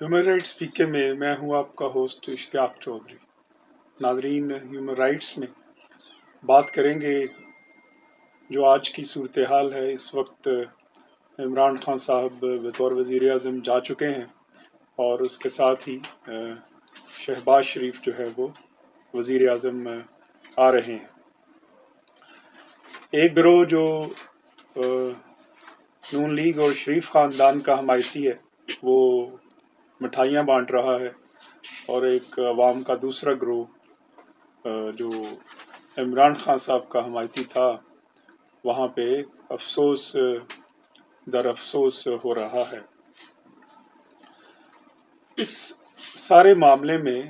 Human rights پی کے میں ہوں آپ کا ہوسٹ اشتیاق چودھری۔ ناظرین، ہیومن رائٹس میں بات کریں گے جو آج کی صورتحال ہے۔ اس وقت عمران خان صاحب بطور وزیر اعظم جا چکے ہیں اور اس کے ساتھ ہی شہباز شریف جو ہے وہ وزیر اعظم آ رہے ہیں۔ ایک گروہ جو نون لیگ اور شریف خاندان کا حمایتی ہے وہ مٹھائیاں بانٹ رہا ہے، اور ایک عوام کا دوسرا گروہ جو عمران خان صاحب کا حمایتی تھا وہاں پہ افسوس در افسوس ہو رہا ہے۔ اس سارے معاملے میں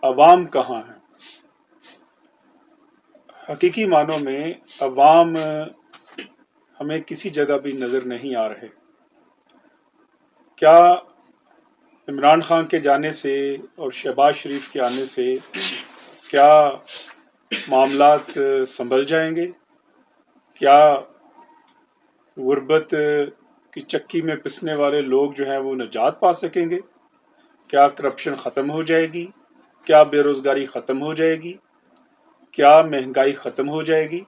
عوام کہاں ہے؟ حقیقی معنوں میں عوام ہمیں کسی جگہ بھی نظر نہیں آ رہے۔ کیا عمران خان کے جانے سے اور شہباز شریف کے آنے سے کیا معاملات سنبھل جائیں گے؟ کیا غربت کی چکی میں پسنے والے لوگ جو ہیں وہ نجات پا سکیں گے؟ کیا کرپشن ختم ہو جائے گی؟ کیا بے روزگاری ختم ہو جائے گی؟ کیا مہنگائی ختم ہو جائے گی؟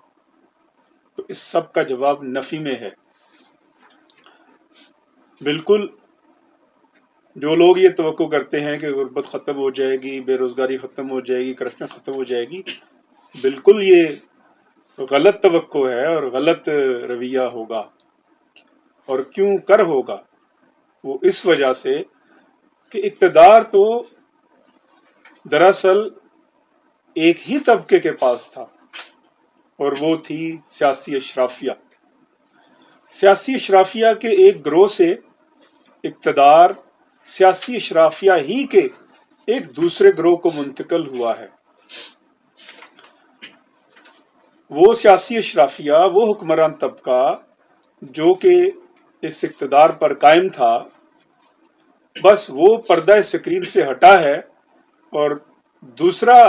تو اس سب کا جواب نفی میں ہے۔ بالکل جو لوگ یہ توقع کرتے ہیں کہ غربت ختم ہو جائے گی، بے روزگاری ختم ہو جائے گی، کرپشن ختم ہو جائے گی، بالکل یہ غلط توقع ہے اور غلط رویہ ہوگا۔ اور کیوں کر ہوگا؟ وہ اس وجہ سے کہ اقتدار تو دراصل ایک ہی طبقے کے پاس تھا، اور وہ تھی سیاسی اشرافیہ۔ سیاسی اشرافیہ کے ایک گروہ سے اقتدار سیاسی اشرافیہ ہی کے ایک دوسرے گروہ کو منتقل ہوا ہے۔ وہ سیاسی اشرافیہ، وہ حکمران طبقہ جو کہ اس اقتدار پر قائم تھا، بس وہ پردہ اسکرین سے ہٹا ہے، اور دوسرا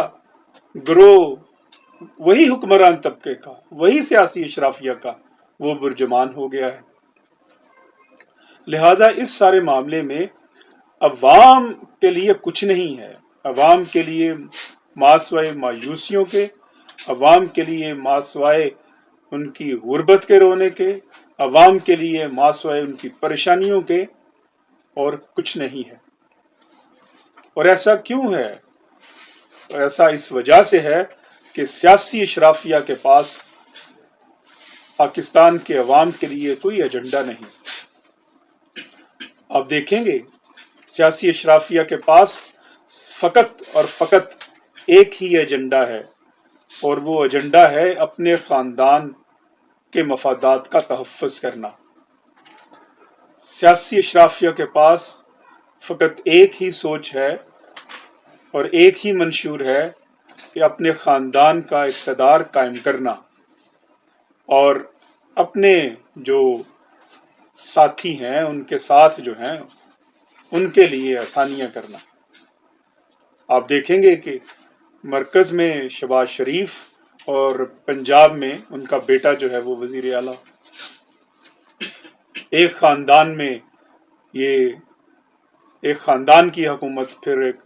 گروہ وہی حکمران طبقے کا، وہی سیاسی اشرافیہ کا وہ برجمان ہو گیا ہے۔ لہٰذا اس سارے معاملے میں عوام کے لیے کچھ نہیں ہے۔ عوام کے لیے ماسوائے مایوسیوں کے، عوام کے لیے ماسوائے ان کی غربت کے رونے کے، عوام کے لیے ماسوائے ان کی پریشانیوں کے، اور کچھ نہیں ہے۔ اور ایسا کیوں ہے؟ اور ایسا اس وجہ سے ہے کہ سیاسی اشرافیہ کے پاس پاکستان کے عوام کے لیے کوئی ایجنڈا نہیں۔ آپ دیکھیں گے سیاسی اشرافیہ کے پاس فقط اور فقط ایک ہی ایجنڈا ہے، اور وہ ایجنڈا ہے اپنے خاندان کے مفادات کا تحفظ کرنا۔ سیاسی اشرافیہ کے پاس فقط ایک ہی سوچ ہے اور ایک ہی منشور ہے کہ اپنے خاندان کا اقتدار قائم کرنا، اور اپنے جو ساتھی ہیں ان کے ساتھ جو ہیں ان کے لیے آسانیاں کرنا۔ آپ دیکھیں گے کہ مرکز میں شہباز شریف اور پنجاب میں ان کا بیٹا جو ہے وہ وزیر اعلیٰ۔ ایک خاندان میں یہ ایک خاندان کی حکومت پھر ایک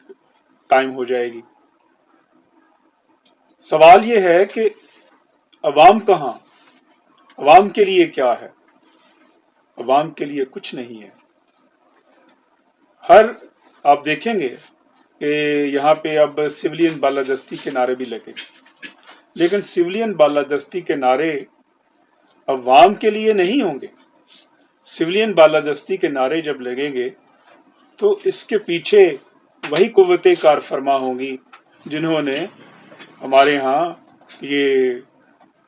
قائم ہو جائے گی۔ سوال یہ ہے کہ عوام کہاں؟ عوام کے لیے کیا ہے؟ عوام کے لیے کچھ نہیں ہے۔ آپ دیکھیں گے کہ یہاں پہ اب سویلین بالادستی کے نعرے بھی لگے، لیکن سویلین بالادستی کے نعرے عوام کے لیے نہیں ہوں گے۔ سویلین بالادستی کے نعرے جب لگیں گے تو اس کے پیچھے وہی قوتیں کار فرما ہوں گی جنہوں نے ہمارے ہاں یہ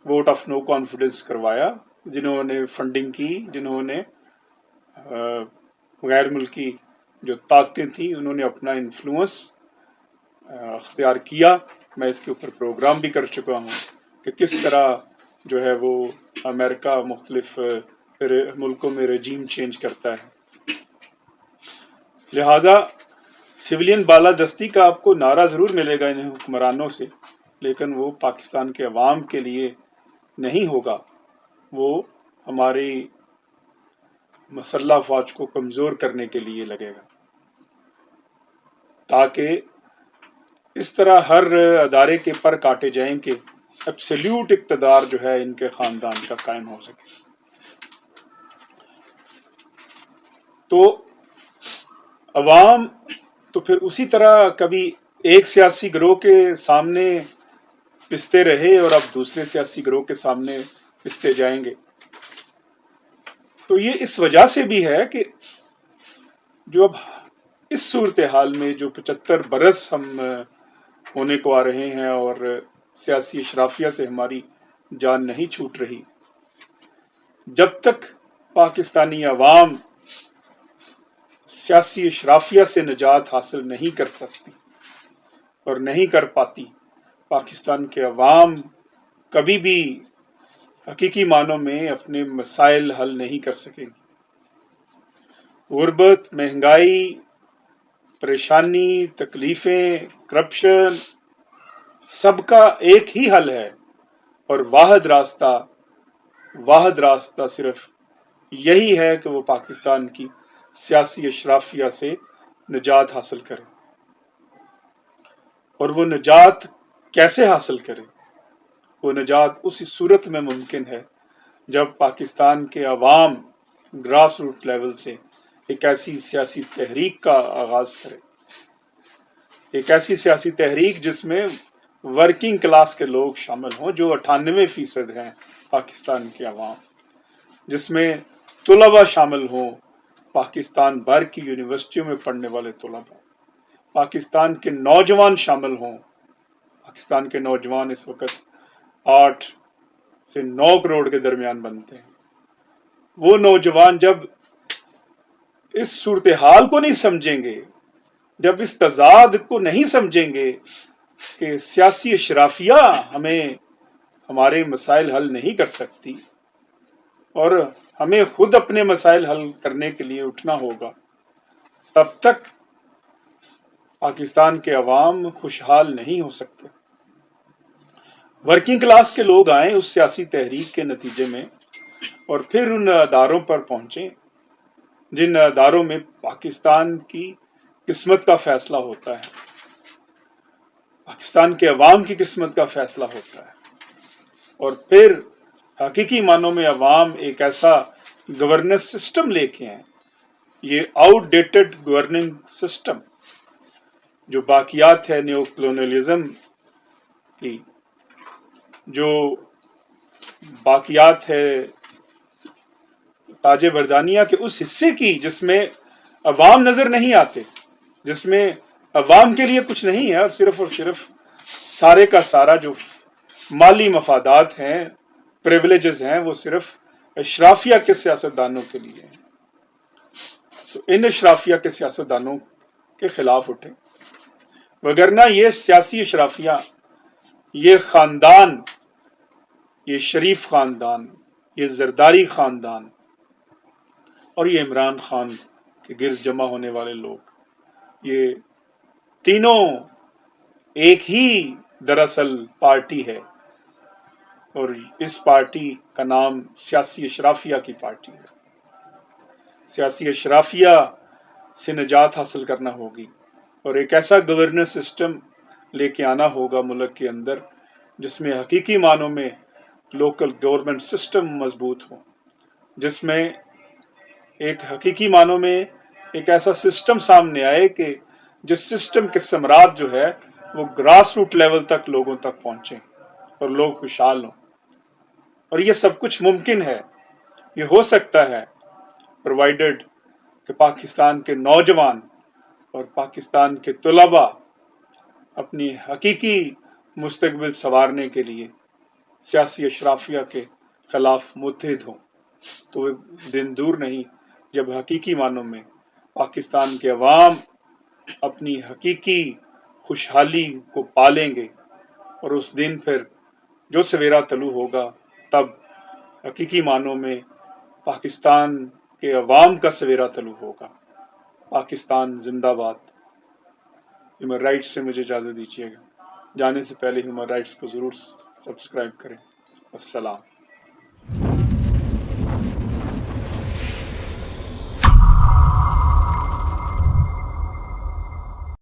ووٹ آف نو کانفیڈنس کروایا، جنہوں نے فنڈنگ کی، جنہوں نے غیر ملکی جو طاقتیں تھیں انہوں نے اپنا انفلوئنس اختیار کیا۔ میں اس کے اوپر پروگرام بھی کر چکا ہوں کہ کس طرح جو ہے وہ امریکہ مختلف ملکوں میں رجیم چینج کرتا ہے۔ لہٰذا سویلین بالادستی کا آپ کو نعرہ ضرور ملے گا ان حکمرانوں سے، لیکن وہ پاکستان کے عوام کے لیے نہیں ہوگا، وہ ہماری مسلح افواج کو کمزور کرنے کے لیے لگے گا۔ تاکہ اس طرح ہر ادارے کے پر کاٹے جائیں کہ ایبسلیوٹ اقتدار جو ہے ان کے خاندان کا قائم ہو سکے۔ تو عوام تو پھر اسی طرح کبھی ایک سیاسی گروہ کے سامنے پستے رہے اور اب دوسرے سیاسی گروہ کے سامنے پستے جائیں گے۔ تو یہ اس وجہ سے بھی ہے کہ جو اب اس صورتحال میں جو 75 برس ہم ہونے کو آ رہے ہیں اور سیاسی اشرافیہ سے ہماری جان نہیں چھوٹ رہی، جب تک پاکستانی عوام سیاسی اشرافیہ سے نجات حاصل نہیں کر سکتی اور نہیں کر پاتی، پاکستان کے عوام کبھی بھی حقیقی معنوں میں اپنے مسائل حل نہیں کر سکیں گے۔ غربت، مہنگائی، پریشانی، تکلیفیں، کرپشن، سب کا ایک ہی حل ہے اور واحد راستہ صرف یہی ہے کہ وہ پاکستان کی سیاسی اشرافیہ سے نجات حاصل کرے۔ اور وہ نجات کیسے حاصل کرے؟ وہ نجات اسی صورت میں ممکن ہے جب پاکستان کے عوام گراس روٹ لیول سے ایک ایسی سیاسی تحریک کا آغاز کرے، ایک ایسی سیاسی تحریک جس میں ورکنگ کلاس کے لوگ شامل ہوں، جو 98% ہیں پاکستان کے عوام، جس میں طلباء شامل ہوں، پاکستان بھر کی یونیورسٹیوں میں پڑھنے والے طلباء، پاکستان کے نوجوان شامل ہوں۔ پاکستان کے نوجوان اس وقت 8 سے 9 کروڑ کے درمیان بنتے ہیں۔ وہ نوجوان جب اس صورتحال کو نہیں سمجھیں گے، جب اس تضاد کو نہیں سمجھیں گے کہ سیاسی اشرافیہ ہمارے مسائل حل نہیں کر سکتی اور ہمیں خود اپنے مسائل حل کرنے کے لیے اٹھنا ہوگا، تب تک پاکستان کے عوام خوشحال نہیں ہو سکتے۔ ورکنگ کلاس کے لوگ آئیں اس سیاسی تحریک کے نتیجے میں اور پھر ان اداروں پر پہنچیں جن اداروں میں پاکستان کی قسمت کا فیصلہ ہوتا ہے، پاکستان کے عوام کی قسمت کا فیصلہ ہوتا ہے، اور پھر حقیقی معنوں میں عوام ایک ایسا گورننس سسٹم لے کے ہیں، یہ آؤٹ ڈیٹڈ گورننگ سسٹم جو باقیات ہے نیو کلونیلزم کی، جو باقیات ہے تاج برطانیہ کے اس حصے کی جس میں عوام نظر نہیں آتے، جس میں عوام کے لیے کچھ نہیں ہے اور صرف سارے کا سارا جو مالی مفادات ہیں، پریولیجز ہیں، وہ صرف اشرافیہ کے سیاستدانوں کے لیے ہیں۔ تو ان اشرافیہ کے سیاستدانوں کے خلاف اٹھیں، وگرنہ یہ سیاسی اشرافیہ، یہ خاندان، یہ شریف خاندان، یہ زرداری خاندان اور یہ عمران خان کے گرد جمع ہونے والے لوگ، یہ تینوں ایک ہی دراصل پارٹی ہے، اور اس پارٹی کا نام سیاسی اشرافیہ کی پارٹی ہے۔ سیاسی اشرافیہ سے نجات حاصل کرنا ہوگی اور ایک ایسا گورننس سسٹم لے کے آنا ہوگا ملک کے اندر جس میں حقیقی معنوں میں لوکل گورنمنٹ سسٹم مضبوط ہو، جس میں ایک حقیقی معنوں میں ایک ایسا سسٹم سامنے آئے کہ جس سسٹم کے ثمرات جو ہے وہ گراس روٹ لیول تک لوگوں تک پہنچیں اور لوگ خوشحال ہوں۔ اور یہ سب کچھ ممکن ہے، یہ ہو سکتا ہے، پرووائڈڈ کہ پاکستان کے نوجوان اور پاکستان کے طلباء اپنی حقیقی مستقبل سنوارنے کے لیے سیاسی اشرافیہ کے خلاف متحد ہوں۔ تو وہ دن دور نہیں جب حقیقی معنوں میں پاکستان کے عوام اپنی حقیقی خوشحالی کو پالیں گے، اور اس دن پھر جو سویرا طلوع ہوگا تب حقیقی معنوں میں پاکستان کے عوام کا سویرا طلوع ہوگا۔ پاکستان زندہ باد۔ ہیومن رائٹس سے مجھے اجازت دیجیے گا، جانے سے پہلے ہیومن رائٹس کو ضرور سبسکرائب کریں۔ السلام۔